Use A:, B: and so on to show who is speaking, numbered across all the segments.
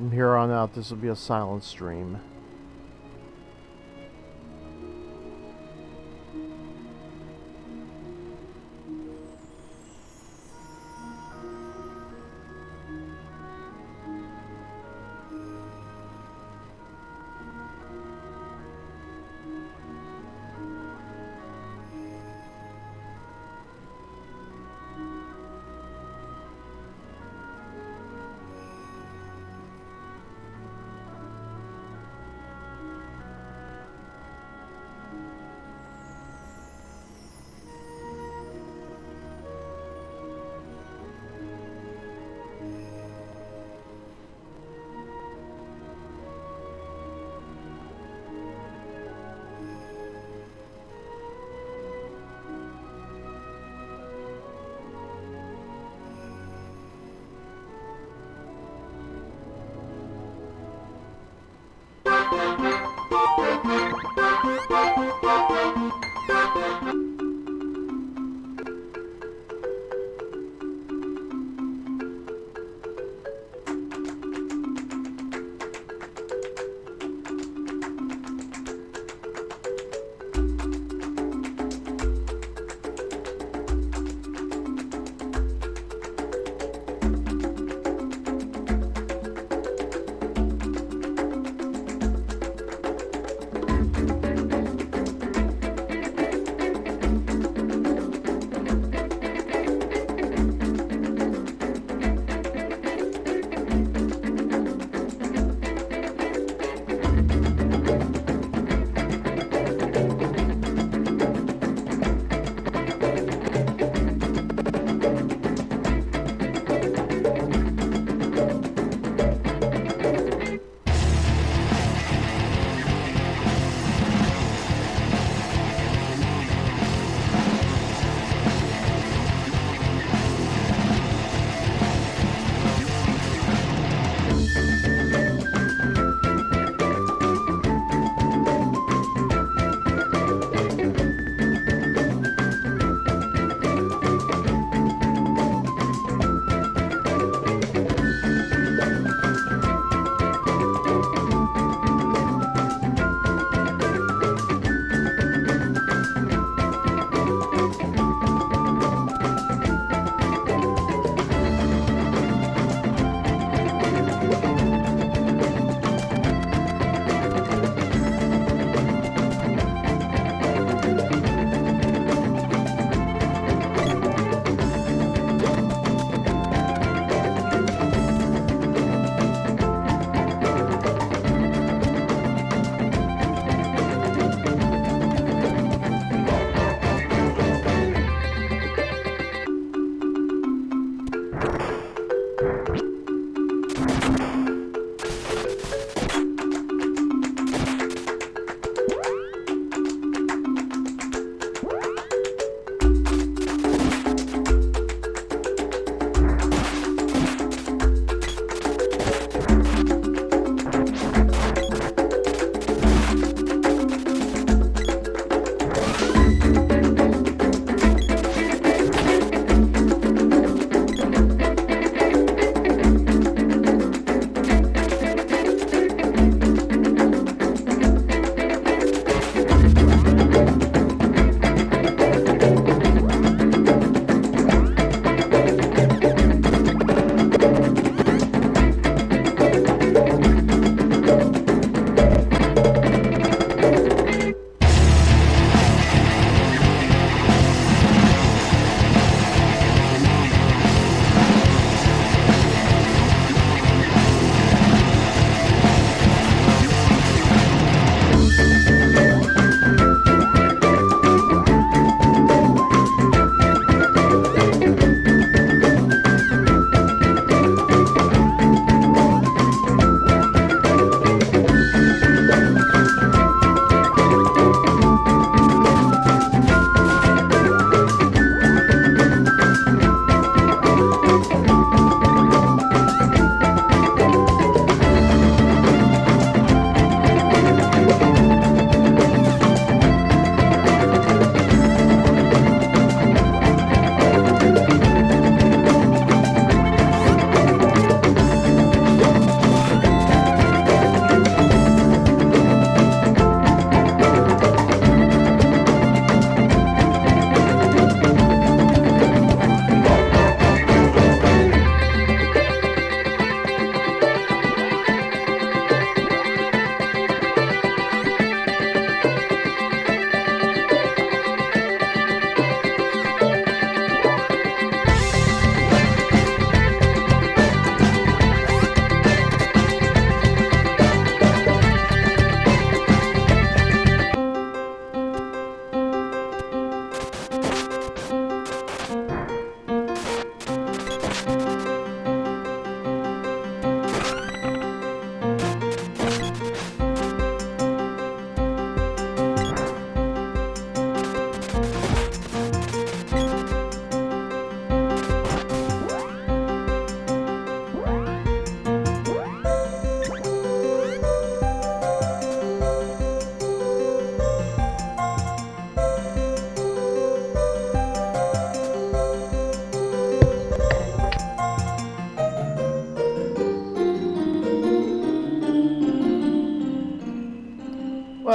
A: From here on out, this will be a silent stream.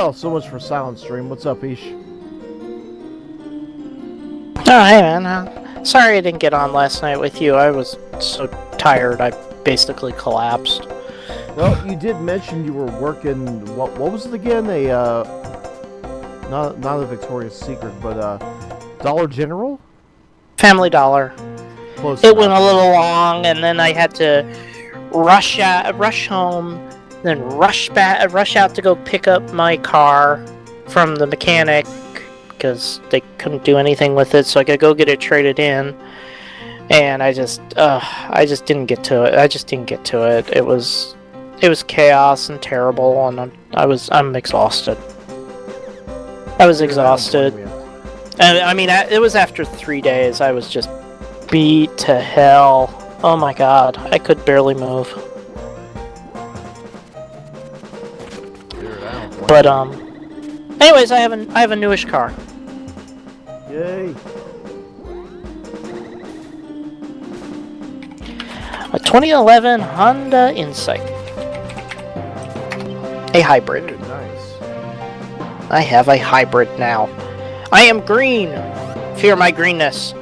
A: Well, so much for Silent Stream. What's up, Ish?
B: Oh, hey man. Sorry I didn't get on last night with you. I was so tired, I basically collapsed.
A: Well, you did mention you were working. What was it again? Not a Victoria's Secret, but Dollar General.
B: Family Dollar.
A: Close
B: It
A: enough.
B: went a little long, and then I had to rush home, then rush out to go pick up my car from the mechanic because they couldn't do anything with it, so I could go get it traded in. And I just didn't get to it. It was chaos and terrible, and I'm exhausted. I was exhausted. And I mean, it was after 3 days. I was just beat to hell. Oh my god, I could barely move. But anyways, I have a newish car.
A: Yay!
B: A 2011 Honda Insight. A hybrid.
A: Very nice.
B: I have a hybrid now. I am green. Fear my greenness.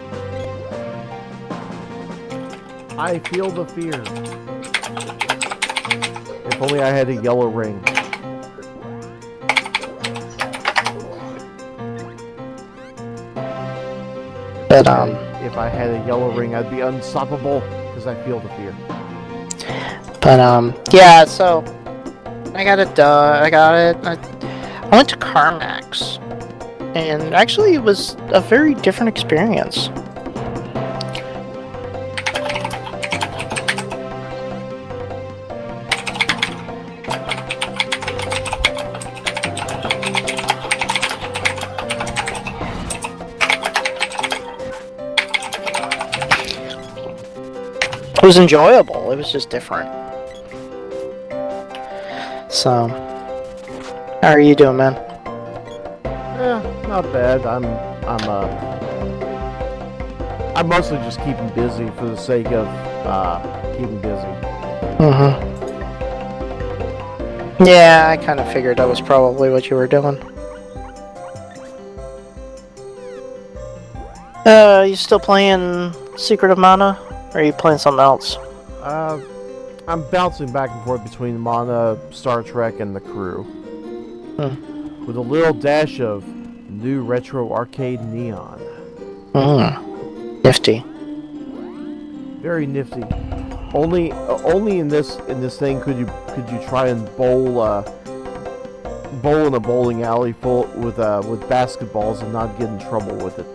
A: I feel the fear. If only I had a yellow ring.
B: But
A: if I had a yellow ring, I'd be unstoppable because I feel the fear.
B: But yeah. So I got it done. I got it. I went to CarMax, and actually, it was a very different experience. It was enjoyable. It was just different. So, how are you doing, man?
A: Not bad. I'm mostly just keeping busy for the sake of keeping busy.
B: Mm-hmm. Yeah, I kind of figured that was probably what you were doing. You still playing Secret of Mana? Or are you playing something else?
A: I'm bouncing back and forth between Mana, Star Trek, and The Crew. With a little dash of new retro arcade neon.
B: Nifty.
A: Very nifty. Only in this thing could you try and bowl in a bowling alley full with basketballs and not get in trouble with it.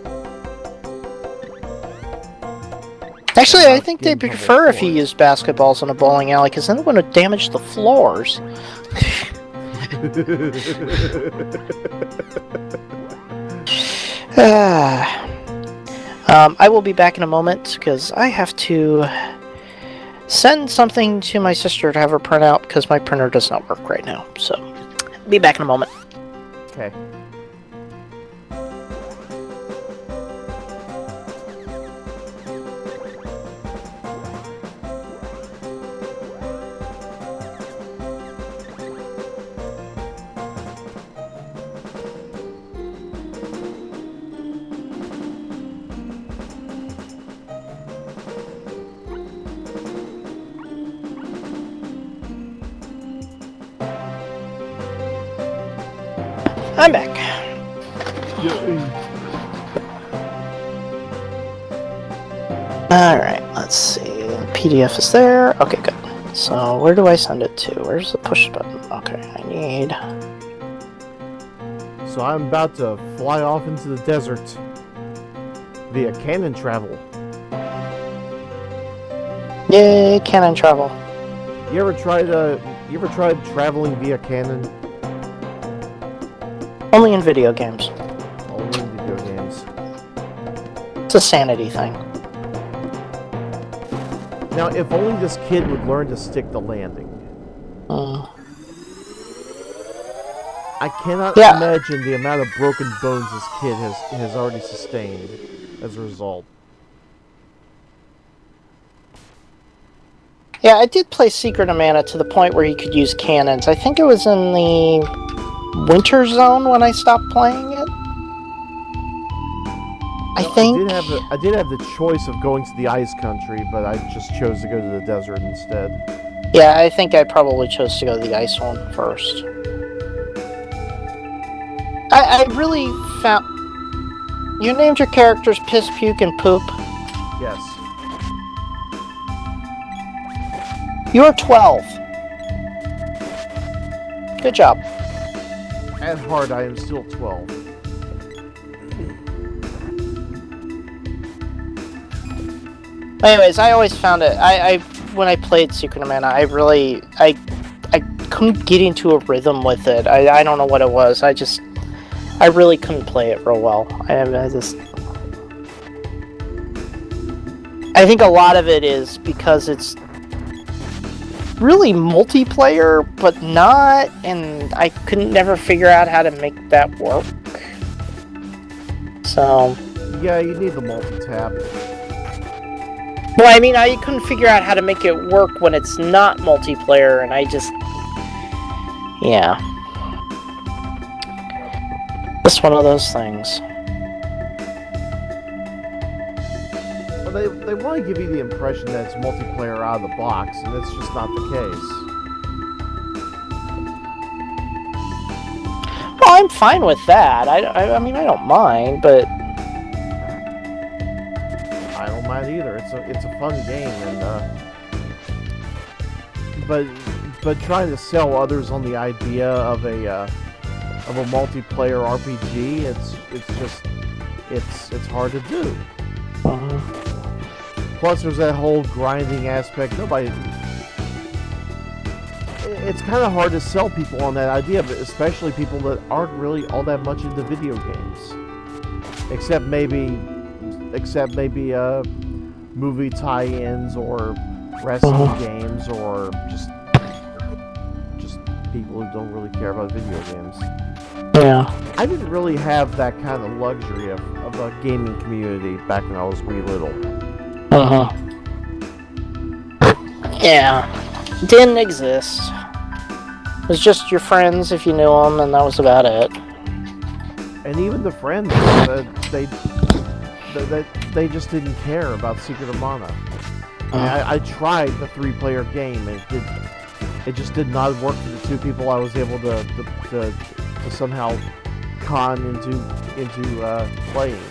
B: Actually, I think they'd prefer if you used basketballs in a bowling alley, because then it wouldn't damage the floors. I will be back in a moment, because I have to send something to my sister to have her print out, because my printer does not work right now. So, I'll be back in a moment.
A: Okay.
B: I'm back. Alright, let's see. PDF is there. Okay, good. So, where do I send it to? Where's the push button? Okay, I need...
A: So I'm about to fly off into the desert via cannon travel.
B: Yay, cannon travel.
A: You ever tried traveling via cannon?
B: Only in video games.
A: Only in video games.
B: It's a sanity thing.
A: Now, if only this kid would learn to stick the landing. I cannot imagine the amount of broken bones this kid has already sustained as a result.
B: Yeah, I did play Secret of Mana to the point where you could use cannons. I think it was in the Winter Zone when I stopped playing it. I think.
A: I did have the choice of going to the ice country, but I just chose to go to the desert instead.
B: Yeah, I think I probably chose to go to the ice one first. I really found... You named your characters Piss, Puke, and Poop?
A: Yes.
B: You're 12. Good job.
A: At heart, I am still 12.
B: Anyways, I always found it... when I played Secret of Mana, I couldn't get into a rhythm with it. I don't know what it was. I really couldn't play it real well. I think a lot of it is because it's really multiplayer, but not, and I couldn't never figure out how to make that work. So...
A: Yeah, you need the multi-tap.
B: Well, I mean, I couldn't figure out how to make it work when it's not multiplayer, and I just... Yeah. Just one of those things.
A: Well, they want to give you the impression that it's multiplayer out of the box, and it's just not the case.
B: Well, I'm fine with that. I mean, I don't mind, but...
A: I don't mind either. It's a fun game, and but trying to sell others on the idea of a multiplayer RPG, it's hard to do. Plus, there's that whole grinding aspect. It's kind of hard to sell people on that idea, but especially people that aren't really all that much into video games, except maybe movie tie-ins or wrestling games, or just people who don't really care about video games.
B: Yeah.
A: I didn't really have that kind of luxury of a gaming community back when I was wee little.
B: Yeah. Didn't exist. It was just your friends if you knew them, and that was about it.
A: And even the friends, they just didn't care about Secret of Mana. I tried the 3-player game, and it just did not work for the 2 people I was able to somehow con into playing.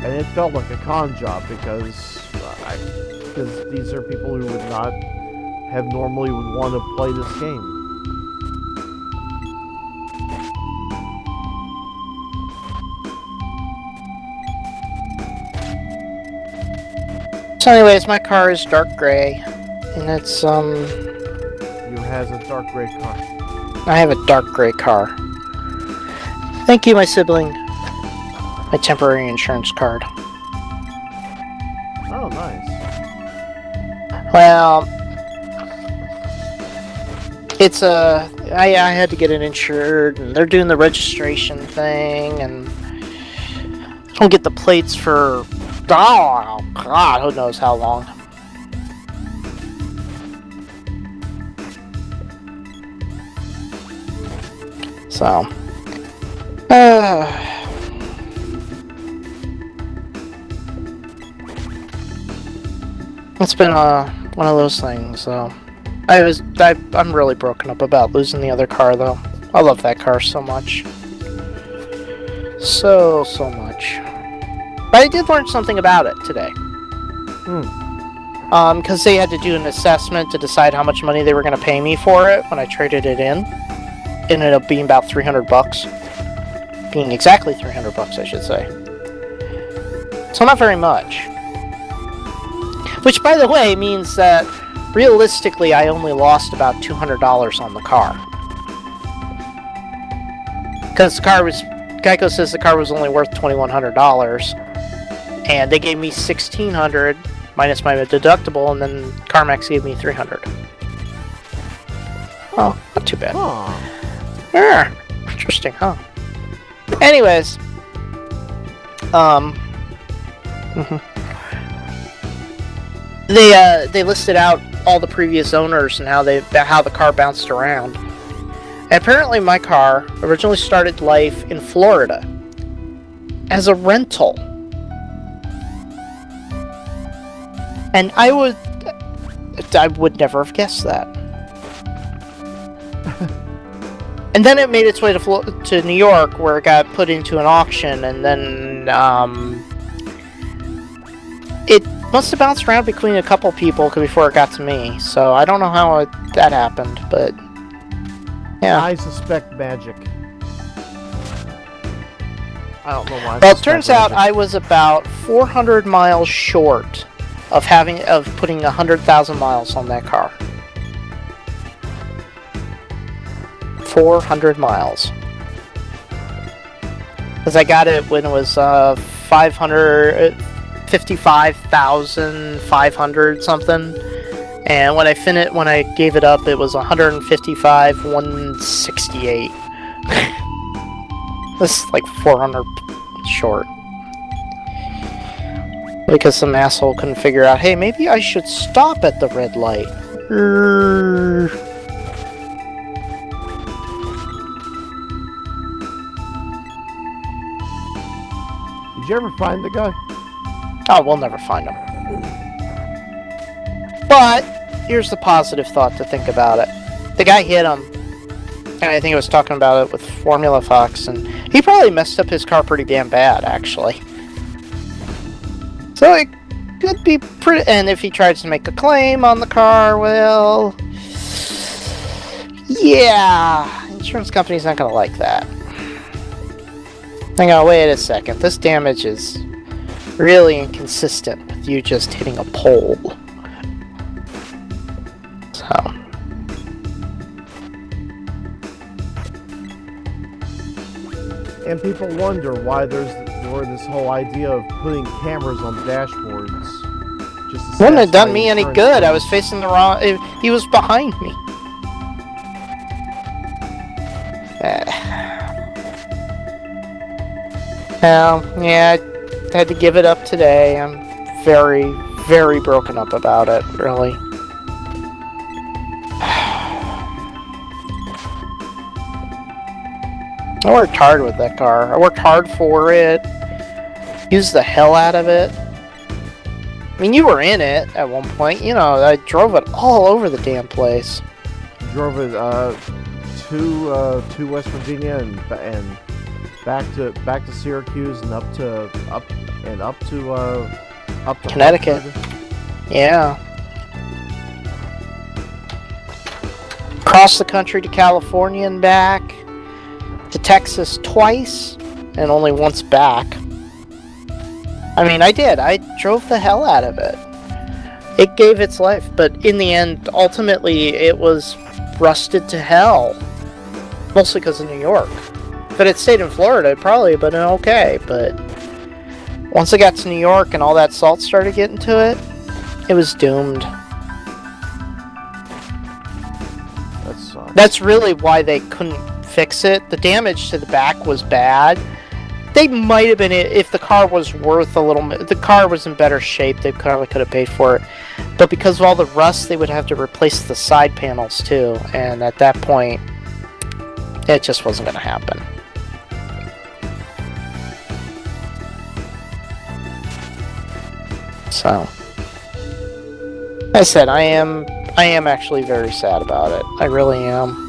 A: And it felt like a con job because these are people who would not have normally would want to play this game.
B: So anyways, my car is dark gray, and it's,
A: You has a dark gray car.
B: I have a dark gray car. Thank you, my sibling. My temporary insurance card.
A: Oh, nice.
B: Well, it's I had to get it insured, and they're doing the registration thing, and I don't get the plates for, oh god, who knows how long. So, it's been one of those things. So, I'm really broken up about losing the other car, though. I love that car so much, so much. But I did learn something about it today. Because they had to do an assessment to decide how much money they were going to pay me for it when I traded it in. It ended up being about $300. Being exactly $300, I should say. So not very much. Which, by the way, means that realistically I only lost about $200 on the car. Because the car was... Geico says the car was only worth $2,100. And they gave me $1,600 minus my deductible, and then CarMax gave me $300. Oh, not too bad. Yeah, interesting, huh? Anyways, they listed out all the previous owners and how the car bounced around. And apparently my car originally started life in Florida as a rental. And I would never have guessed that. And then it made its way to New York, where it got put into an auction, and then it must have bounced around between a couple people before it got to me. So I don't know how that happened, but yeah.
A: I suspect magic. I don't know why.
B: Well, it turns out I was about 400 miles short of putting 100,000 miles on that car. 400 miles. Because I got it when it was 55,500 something, and when I gave it up, it was 155,168. This is like 400 short. Because some asshole couldn't figure out, hey, maybe I should stop at the red light.
A: Did you ever find the guy?
B: Oh, we'll never find him. But here's the positive thought to think about it. The guy hit him, and I think he was talking about it with Formula Fox, and he probably messed up his car pretty damn bad, actually. So it could be pretty... And if he tries to make a claim on the car, well... yeah, insurance company's not gonna like that. Hang on, wait a second. This damage is really inconsistent with you just hitting a pole. So...
A: And people wonder why there's this whole idea of putting cameras on dashboards. Just to
B: wouldn't have done
A: satisfy
B: me any
A: insurance
B: good. I
A: companies.
B: was facing the wrong... He was behind me. Well, yeah, I had to give it up today. I'm very, very broken up about it, really. I worked hard with that car. I worked hard for it. Used the hell out of it. I mean, you were in it at one point. You know, I drove it all over the damn place.
A: Drove it to West Virginia and back to Syracuse and up to
B: Connecticut.
A: Hartford.
B: Yeah. Across the country to California and back. To Texas twice, and only once back. I mean, I did. I drove the hell out of it. It gave its life, but in the end, ultimately, it was rusted to hell. Mostly because of New York. If it had stayed in Florida, it probably would have been okay, but once it got to New York and all that salt started getting to it, it was doomed.
A: That sucks.
B: That's really why they couldn't fix it. The damage to the back was bad. They might have been, if the car was worth a little, the car was in better shape, they probably could have paid for it. But because of all the rust, they would have to replace the side panels too, and at that point, it just wasn't going to happen. So, I said, I am actually very sad about it. I really am.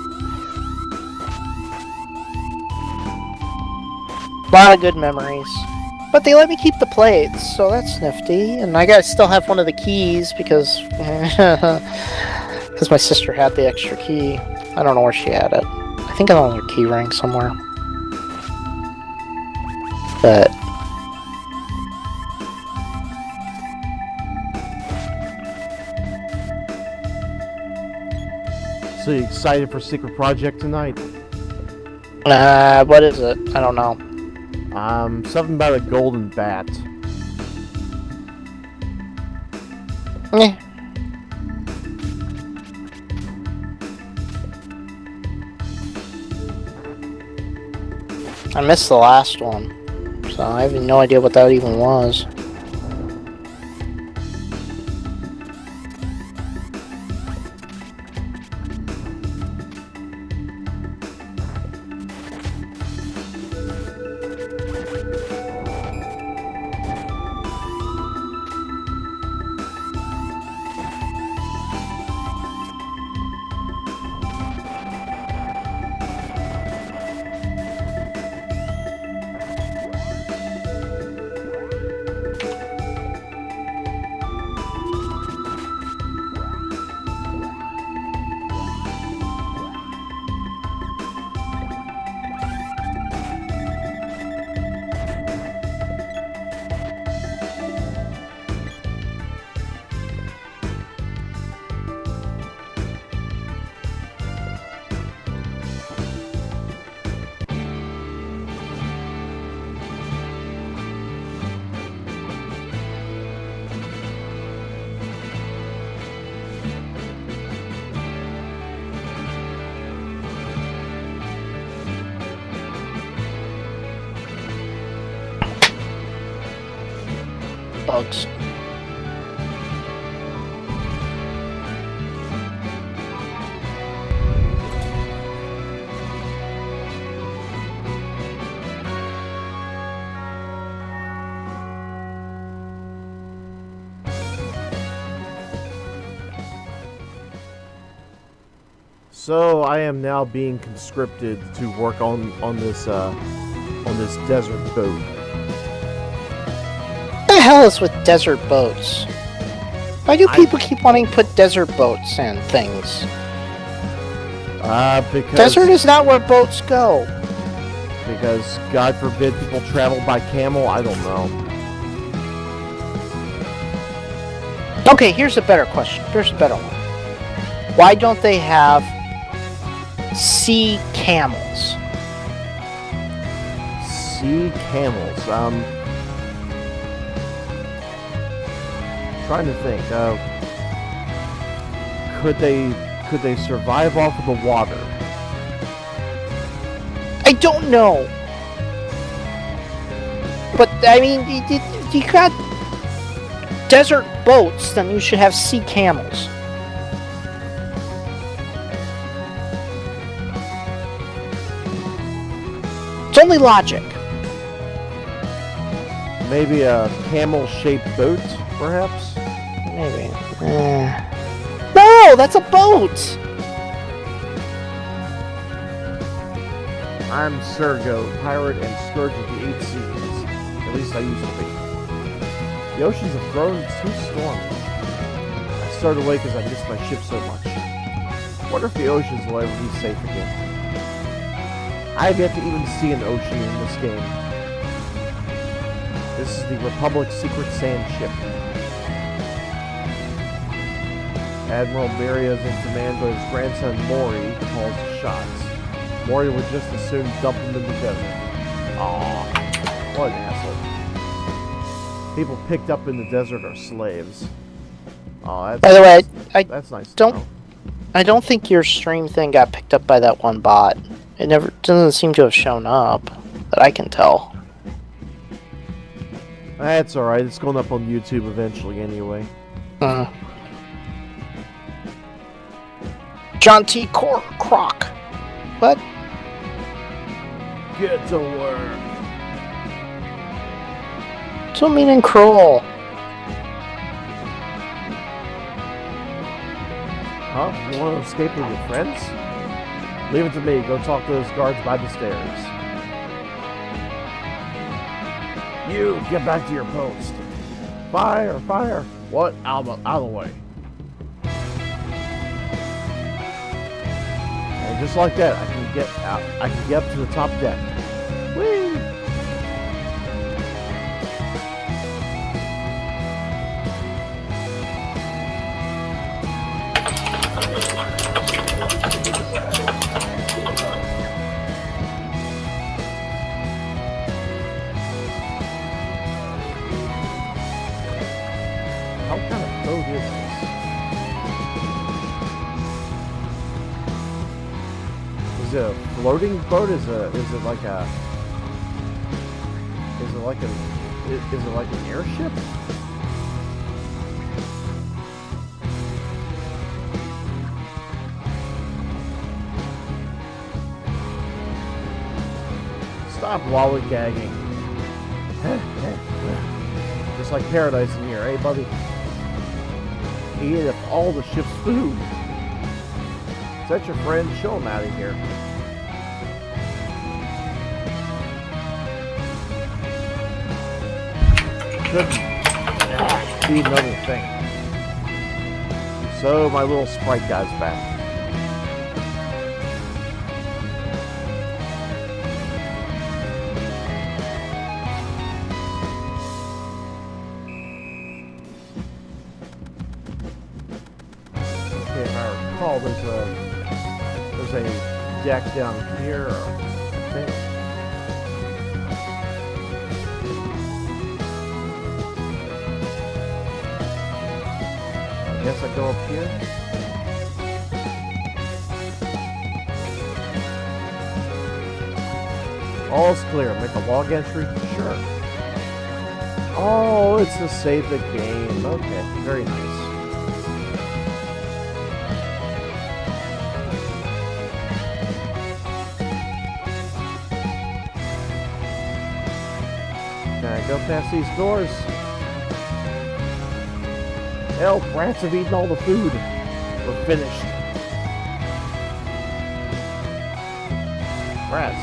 B: A lot of good memories. But they let me keep the plates, so that's nifty. And I still have one of the keys because my sister had the extra key. I don't know where she had it. I think it's on her key ring somewhere. But
A: So you excited for Secret Project tonight?
B: what is it? I don't know.
A: Something about a golden bat.
B: Eh. I missed the last one, so I have no idea what that even was. bugs.
A: So I am now being conscripted to work on this desert boat.
B: What the hell is with desert boats? Why do people keep wanting to put desert boats in things?
A: Because
B: Desert is not where boats go.
A: Because God forbid people travel by camel. I don't know.
B: Okay, here's a better question. Here's a better one. Why don't they have sea camels?
A: Sea camels. Trying to think. Could they survive off of the water?
B: I don't know. But I mean, if you got desert boats, then you should have sea camels. It's only logic.
A: Maybe a camel-shaped boat, perhaps?
B: Maybe. No, that's a boat!
A: I'm Sergo, pirate and scourge of the 8 seas. At least I used to be. The oceans have grown too stormy. I started away because I missed my ship so much. Wonder if the oceans will ever be safe again. I have yet to even see an ocean in this game. This is the Republic's secret sand ship. Admiral Beria is in command, but his grandson Mori calls the shots. Mori would just as soon dump him in the desert. Aww, what an asshole. People picked up in the desert are slaves. Aw,
B: By the way,
A: that's nice.
B: I don't think your stream thing got picked up by that one bot. It never doesn't seem to have shown up that I can tell.
A: That's alright, it's going up on YouTube eventually anyway.
B: John T. Croc. What?
A: Get to work.
B: So mean and cruel.
A: Huh? You want to escape with your friends? Leave it to me. Go talk to those guards by the stairs. You, get back to your post. Fire, fire. What? Out of the way. And just like that, I can get out. I can get up to the top deck. Whee! How kind of boat is this? Is it a floating boat? Is it like an airship? Stop lollygagging. Just like paradise in here, eh, buddy? He ate up all the ship's food. Is that your friend? Show him out of here. Couldn't be another thing. So my little Sprite guy's back. Okay, if I recall, there's a deck down here, I think. I guess I go up here. All's clear. Make a log entry? Sure. Oh, it's to save the game. Okay, very nice. Can I go past these doors? Help! Rats have eaten all the food. We're finished. Rats.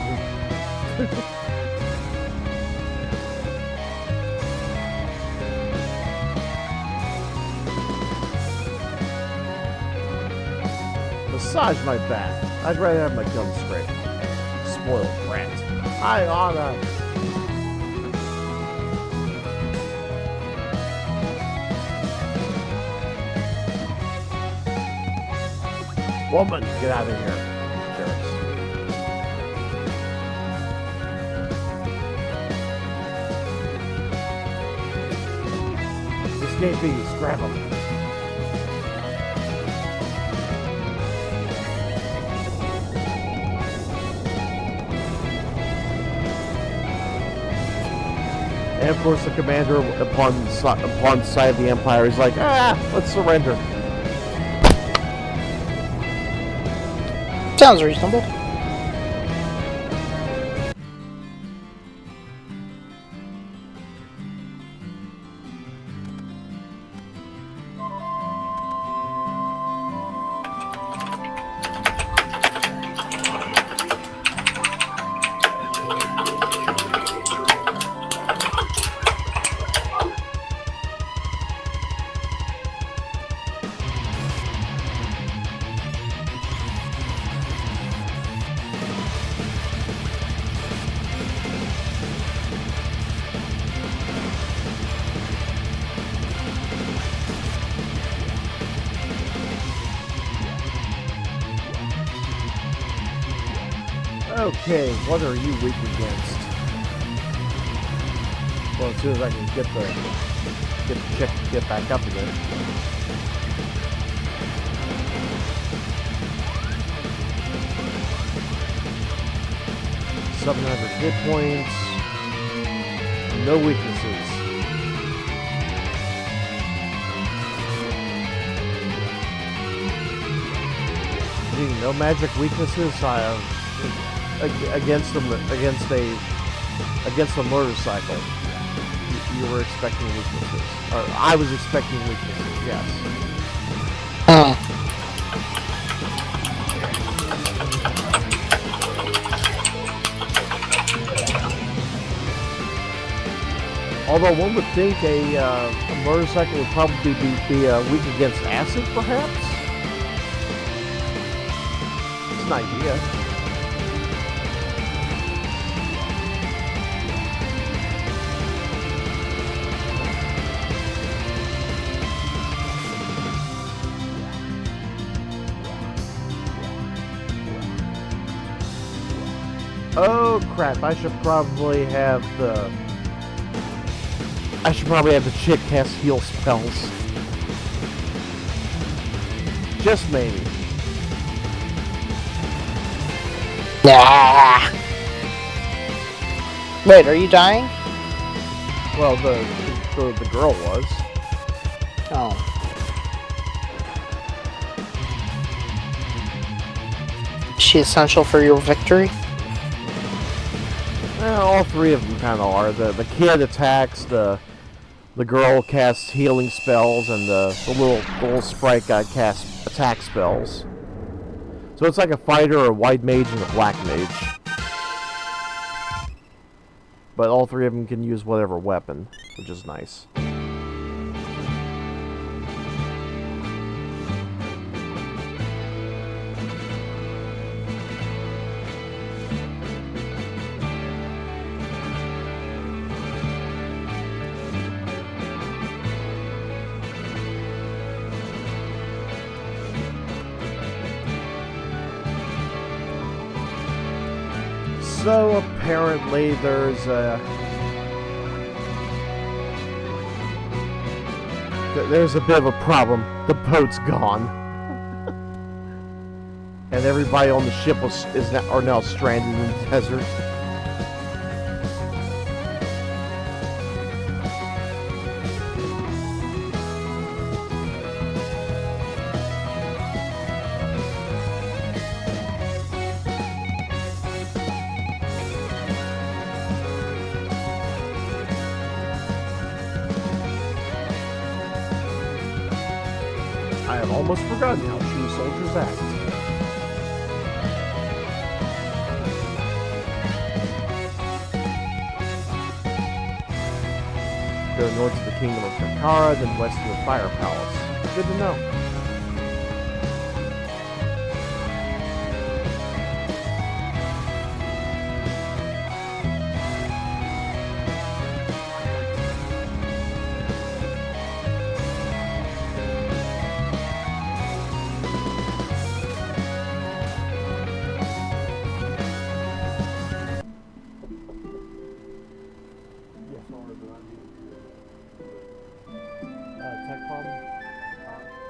A: Massage my back. I'd rather have my gum scraped. Spoiled rat. I oughta. Woman, get out of here. Jerks. Escapees, grab them. And of course, the commander, upon sight of the Empire, is like, let's surrender.
B: Sounds reasonable.
A: Okay, what are you weak against? Well, as soon as I can get the chick to get back up again. $700 hit points. No weaknesses. No magic weaknesses. Against a motorcycle. You were expecting weaknesses. Or I was expecting weaknesses, yes. Although one would think a motorcycle would probably be weak against acid, perhaps? It's an idea. Oh crap, I should probably have the chick cast heal spells. Just maybe.
B: Nah. Wait, are you dying?
A: Well, the girl was.
B: Oh. Is she essential for your victory?
A: Well, all three of them kind of are. The kid attacks, the girl casts healing spells, and the little sprite guy casts attack spells. So it's like a fighter, a white mage, and a black mage. But all three of them can use whatever weapon, which is nice. So apparently there's a bit of a problem. The boat's gone, and everybody on the ship are now stranded in the desert. I've almost forgotten how true soldiers act. Go north to the Kingdom of Kakara, then west to the Fire Palace. Good to know.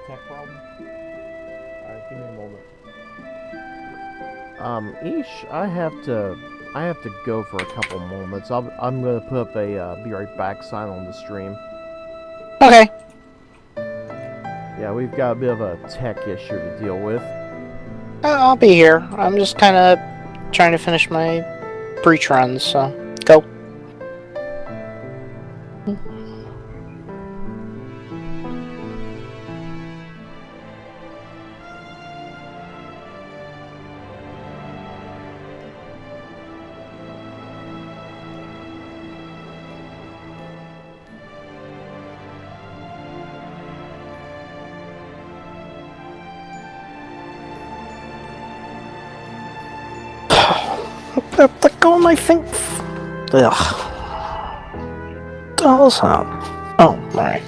A: Tech problem? Alright, give me a moment. Ish, I have to go for a couple moments. I'm gonna put up a be right back sign on the stream.
B: Okay.
A: Yeah, we've got a bit of a tech issue to deal with.
B: I'll be here. I'm just kind of trying to finish my breach runs, so go. Let go of my thing. Ugh. What the hell's that? Oh, alright.